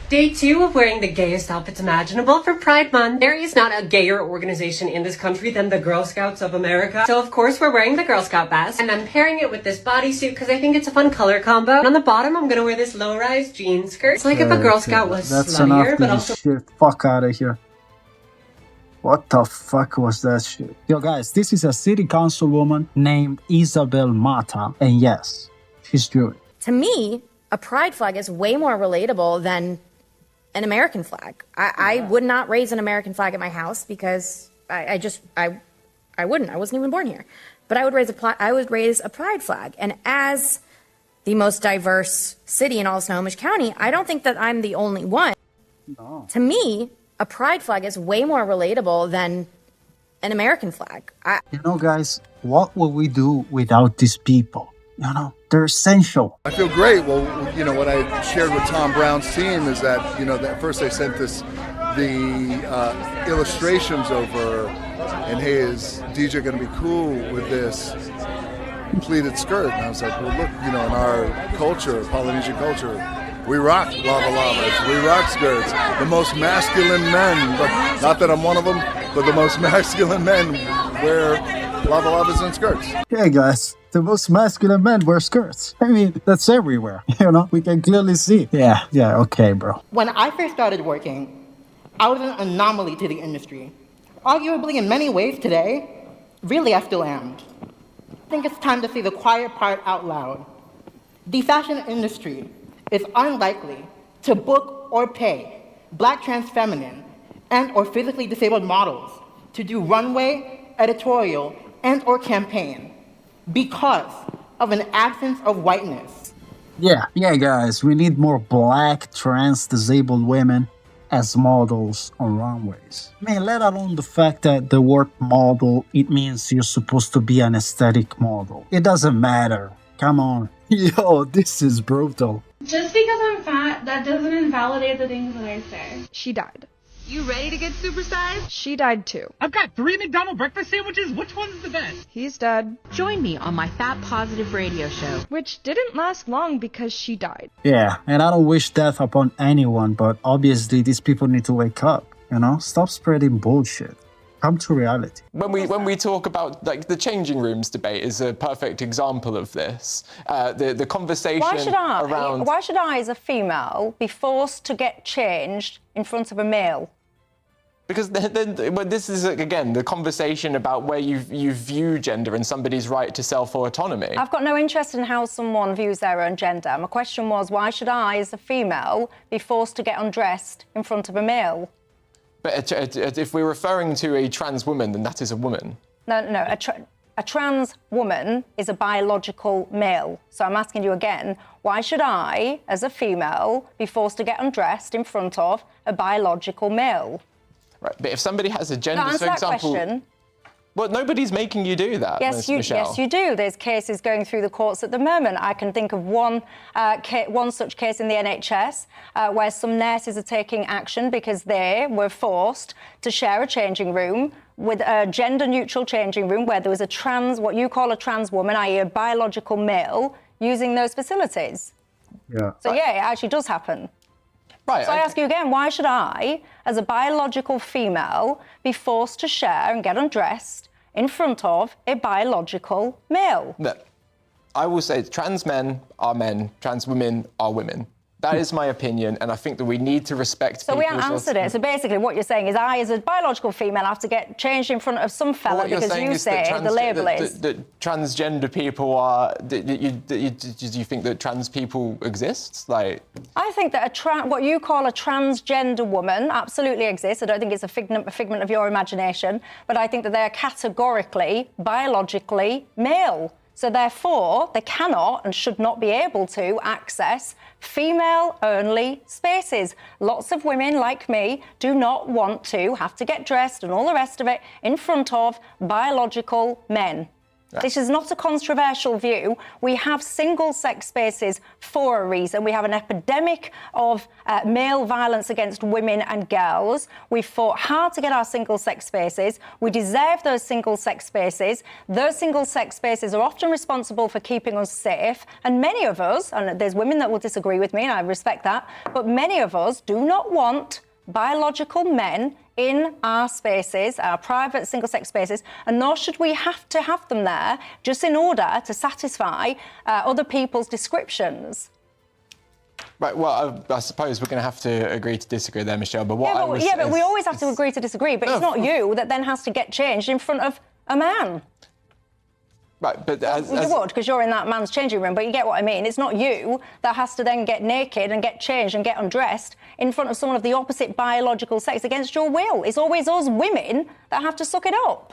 Day 2 of wearing the gayest outfits imaginable for Pride Month. There is not a gayer organization in this country than the Girl Scouts of America. So of course we're wearing the Girl Scout vest, and I'm pairing it with this bodysuit because I think it's a fun color combo. And on the bottom, I'm gonna wear this low-rise jean skirt. It's like if a Girl Scout was sluttier, but also... shit. Fuck out of here. What the fuck was that shit? Yo guys, this is a city councilwoman named Isabel Mata, and yes, she's Jewish. To me, a pride flag is way more relatable than an American flag. I would not raise an American flag at my house because I wouldn't. I wasn't even born here. But I would raise a pride flag. And as the most diverse city in all of Snohomish County, I don't think that I'm the only one. No. To me, a pride flag is way more relatable than an American flag. You know, guys, what would we do without these people? You know, they're essential. I feel great. Well, you know, what I shared with Tom Brown's team is that, you know, that first they sent the illustrations over, and hey, is DJ going to be cool with this pleated skirt? And I was like, well, look, you know, in our culture, Polynesian culture, we rock lava lavas, we rock skirts. The most masculine men, but not that I'm one of them, but the most masculine men wear lava lavas and skirts. Hey guys, the most masculine men wear skirts. I mean, that's everywhere, you know? We can clearly see. Yeah, okay, bro. When I first started working, I was an anomaly to the industry. Arguably, in many ways today, really I still am. I think it's time to say the quiet part out loud. The fashion industry is unlikely to book or pay Black trans feminine and or physically disabled models to do runway, editorial, and or campaign because of an absence of whiteness. Yeah, guys, we need more Black trans disabled women as models on runways. I mean, let alone the fact that the word model, it means you're supposed to be an aesthetic model. It doesn't matter. Come on. Yo, this is brutal. Just because I'm fat, that doesn't invalidate the things that I say. She died. You ready to get supersized? She died too. I've got 3 McDonald's breakfast sandwiches. Which one's the best? He's dead. Join me on my Fat Positive radio show. Which didn't last long because she died. Yeah, and I don't wish death upon anyone, but obviously these people need to wake up, you know? Stop spreading bullshit. Come to reality. When we talk about, like, the changing rooms debate is a perfect example of this. The conversation around... Why should I, as a female, be forced to get changed in front of a male? Because this is, again, the conversation about where you view gender and somebody's right to self-autonomy. I've got no interest in how someone views their own gender. My question was, why should I, as a female, be forced to get undressed in front of a male? But if we're referring to a trans woman, then that is a woman. No, a trans woman is a biological male. So I'm asking you again, why should I, as a female, be forced to get undressed in front of a biological male? Right, but if somebody has a gender, answer for example... that question. Well, nobody's making you do that, Michelle. Yes, you do. There's cases going through the courts at the moment. I can think of one such case in the NHS where some nurses are taking action because they were forced to share a changing room with a gender-neutral changing room where there was a what you call a trans woman, i.e. a biological male, using those facilities. Yeah. So, yeah, it actually does happen. Right, so I ask you again, why should I, as a biological female, be forced to share and get undressed in front of a biological male? No. I will say trans men are men, trans women are women. That is my opinion, and I think that we need to respect So we haven't answered it. So basically what you're saying is I, as a biological female, have to get changed in front of some fella because you say the label is... That transgender people are... Do you think that trans people exist? Like... I think that what you call a transgender woman absolutely exists. I don't think it's a figment of your imagination, but I think that they're categorically, biologically male. So therefore, they cannot and should not be able to access female-only spaces. Lots of women like me do not want to have to get dressed and all the rest of it in front of biological men. This is not a controversial view. We have single-sex spaces for a reason. We have an epidemic of male violence against women and girls. We've fought hard to get our single-sex spaces. We deserve those single-sex spaces. Those single-sex spaces are often responsible for keeping us safe. And many of us, and there's women that will disagree with me, and I respect that, but many of us do not want biological men in our spaces, our private single-sex spaces, and nor should we have to have them there just in order to satisfy other people's descriptions. Right, well, I suppose we're going to have to agree to disagree there, Michelle, but what but we always have to agree to disagree, but it's not you that then has to get changed in front of a man. Right, but you would, because you're in that man's changing room, but you get what I mean. It's not you that has to then get naked and get changed and get undressed in front of someone of the opposite biological sex against your will. It's always us women that have to suck it up.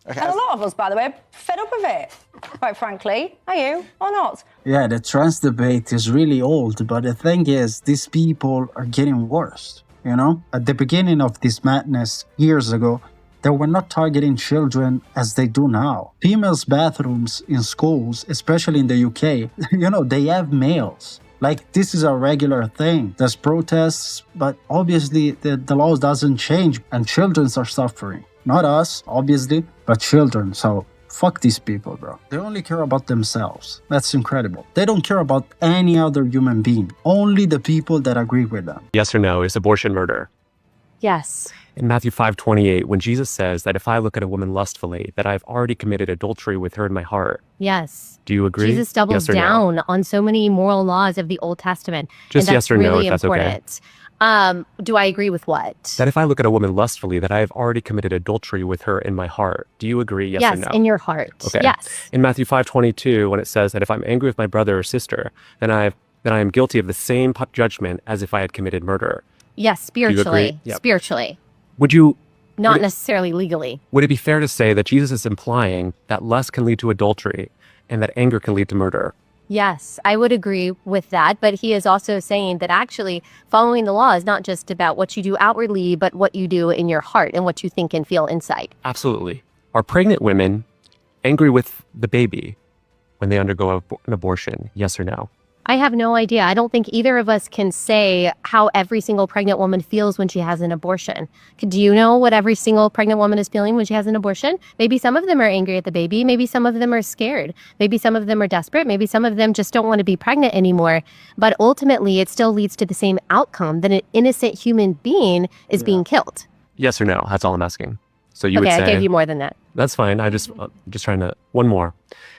Okay, and a lot of us, by the way, are fed up of it, quite frankly. Are you, or not? Yeah, the trans debate is really old, but the thing is, these people are getting worse, you know? At the beginning of this madness, years ago, they were not targeting children as they do now. Females' bathrooms in schools, especially in the UK, you know, they have males. Like, this is a regular thing. There's protests, but obviously the laws doesn't change and children are suffering. Not us, obviously, but children. So fuck these people, bro. They only care about themselves. That's incredible. They don't care about any other human being. Only the people that agree with them. Yes or no, is abortion murder? Yes. In Matthew 5:28, when Jesus says that if I look at a woman lustfully, that I've already committed adultery with her in my heart. Yes. Do you agree? Jesus doubles down on so many moral laws of the Old Testament. Just and yes or really no, if that's important. okay. Do I agree with what? That if I look at a woman lustfully, that I have already committed adultery with her in my heart. Do you agree, yes or no? Yes, in your heart. Okay. Yes. In Matthew 5:22, when it says that if I'm angry with my brother or sister, then I am guilty of the same judgment as if I had committed murder. Yes, spiritually. Yep. Spiritually. Not necessarily legally. Would it be fair to say that Jesus is implying that lust can lead to adultery and that anger can lead to murder? Yes, I would agree with that. But he is also saying that actually following the law is not just about what you do outwardly, but what you do in your heart and what you think and feel inside. Absolutely. Are pregnant women angry with the baby when they undergo an abortion? Yes or no? I have no idea. I don't think either of us can say how every single pregnant woman feels when she has an abortion. Do you know what every single pregnant woman is feeling when she has an abortion? Maybe some of them are angry at the baby. Maybe some of them are scared. Maybe some of them are desperate. Maybe some of them just don't want to be pregnant anymore. But ultimately, it still leads to the same outcome, that an innocent human being is being killed. Yes or no? That's all I'm asking. So you would say... Okay, I gave you more than that. That's fine. I'm just trying to... One more.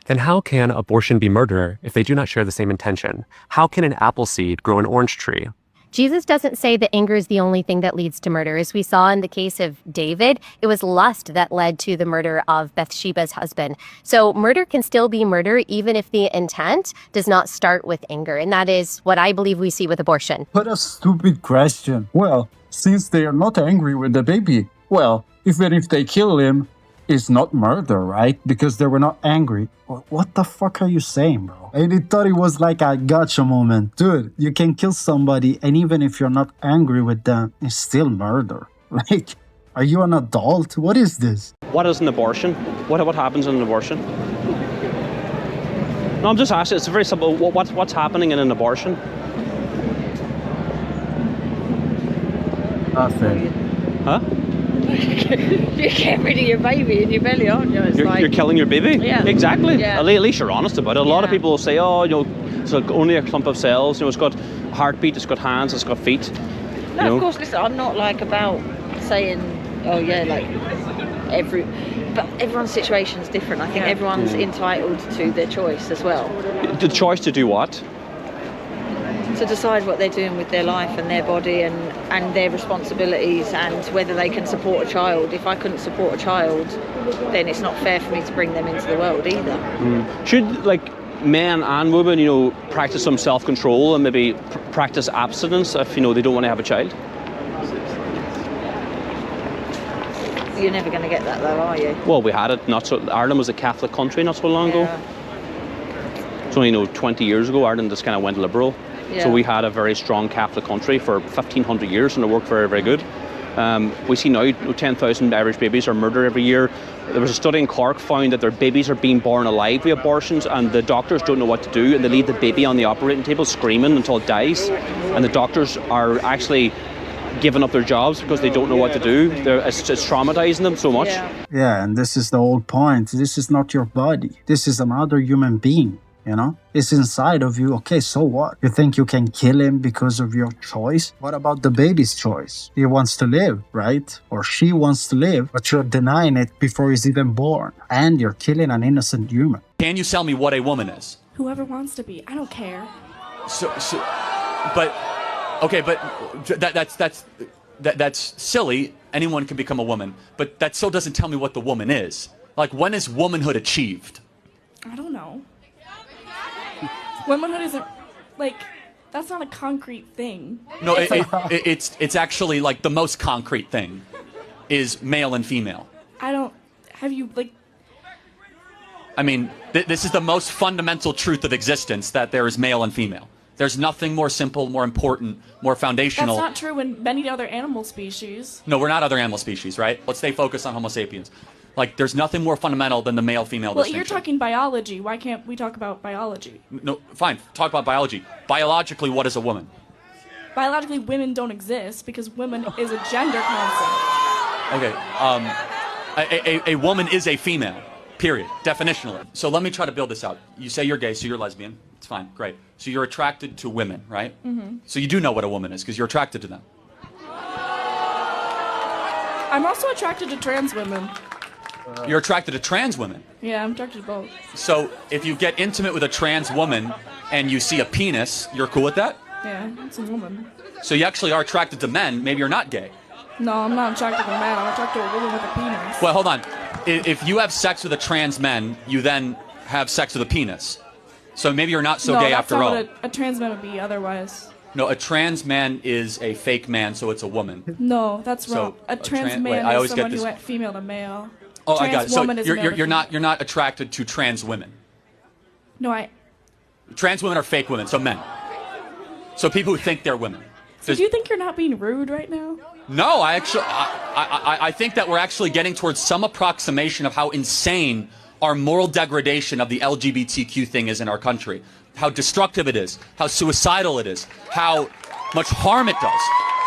Then how can abortion be murder if they do not share the same intention? How can an apple seed grow an orange tree? Jesus doesn't say that anger is the only thing that leads to murder. As we saw in the case of David, it was lust that led to the murder of Bathsheba's husband. So murder can still be murder even if the intent does not start with anger. And that is what I believe we see with abortion. What a stupid question. Well, since they are not angry with the baby, well, even if they kill him, it's not murder, right? Because they were not angry. What the fuck are you saying, bro? I thought it was like a gotcha moment. Dude, you can kill somebody, and even if you're not angry with them, it's still murder. Like, are you an adult? What is this? What is an abortion? What happens in an abortion? No, I'm just asking. It's very simple. What's happening in an abortion? Nothing. Huh? You're getting rid of your baby in your belly, aren't you? You're killing your baby? Yeah. Exactly. Yeah. At least you're honest about it. A lot of people will say, oh, you know, it's like only a clump of cells. You know, it's got a heartbeat, it's got hands, it's got feet. No, of course, listen, I'm not like about saying, oh yeah, like but everyone's situation is different. I think everyone's entitled to their choice as well. The choice to do what? To decide what they're doing with their life and their body and their responsibilities and whether they can support a child. If I couldn't support a child, then it's not fair for me to bring them into the world either. Should, like, men and women, you know, practice some self-control and maybe practice abstinence if, you know, they don't want to have a child? You're never going to get that though, are you? Well, we had it Ireland was a Catholic country not so long ago. It's only, 20 years ago, Ireland just kind of went liberal. Yeah. So we had a very strong Catholic country for 1,500 years and it worked very, very good. We see now 10,000 Irish babies are murdered every year. There was a study in Cork found that their babies are being born alive with abortions, and the doctors don't know what to do, and they leave the baby on the operating table screaming until it dies. And the doctors are actually giving up their jobs because they don't know what to do. It's traumatizing them so much. Yeah, and this is the whole point. This is not your body. This is another human being. You know, it's inside of you. Okay, so what? You think you can kill him because of your choice? What about the baby's choice? He wants to live, right? Or she wants to live, but you're denying it before he's even born. And you're killing an innocent human. Can you tell me what a woman is? Whoever wants to be. I don't care. But that's silly. Anyone can become a woman. But that still doesn't tell me what the woman is. Like, when is womanhood achieved? I don't know. Womanhood isn't, like, that's not a concrete thing. No, it's actually, like, the most concrete thing is male and female. I mean, this is the most fundamental truth of existence, that there is male and female. There's nothing more simple, more important, more foundational. That's not true in many other animal species. No, we're not other animal species, right? Let's stay focused on Homo sapiens. Like, there's nothing more fundamental than the male-female distinction. Well, you're talking biology. Why can't we talk about biology? No, fine. Talk about biology. Biologically, what is a woman? Biologically, women don't exist because women is a gender concept. Okay. A woman is a female, period, definitionally. So let me try to build this out. You say you're gay, so you're lesbian. It's fine, great. So you're attracted to women, right? Mm-hmm. So you do know what a woman is because you're attracted to them. I'm also attracted to trans women. You're attracted to trans women. Yeah, I'm attracted to both. So if you get intimate with a trans woman and you see a penis, you're cool with that? Yeah, it's a woman. So you actually are attracted to men. Maybe you're not gay. No, I'm not attracted to men. I'm attracted to a woman with a penis. Well, hold on. If you have sex with a trans man, you then have sex with a penis. So maybe you're not so gay after all. No, that's not what a trans man would be otherwise. No, a trans man is a fake man, so it's a woman. No, that's wrong. A trans man is someone who went female to male. Oh, I got it. So you're not attracted to trans women. No, Trans women are fake women, so men. So people who think they're women. So do you think you're not being rude right now? No, I think that we're actually getting towards some approximation of how insane our moral degradation of the LGBTQ thing is in our country. How destructive it is, how suicidal it is, how much harm it does.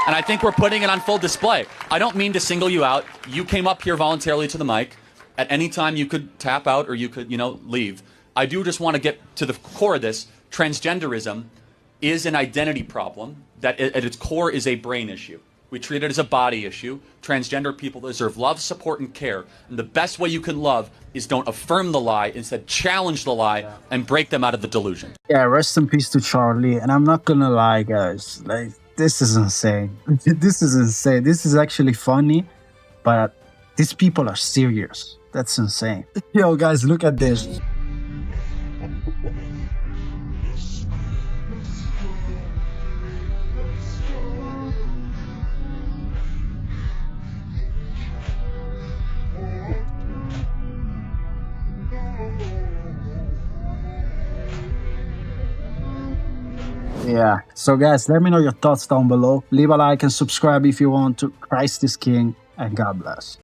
And I think we're putting it on full display. I don't mean to single you out. You came up here voluntarily to the mic. At any time you could tap out or you could, leave. I do just want to get to the core of this. Transgenderism is an identity problem that at its core is a brain issue. We treat it as a body issue. Transgender people deserve love, support, and care. And the best way you can love is don't affirm the lie, instead challenge the lie and break them out of the delusion. Yeah, rest in peace to Charlie. And I'm not gonna lie, guys. Like, this is insane. This is insane. This is actually funny, but these people are serious. That's insane. Yo, guys, look at this. Yeah, so guys, let me know your thoughts down below. Leave a like and subscribe if you want to. Christ is King, and God bless.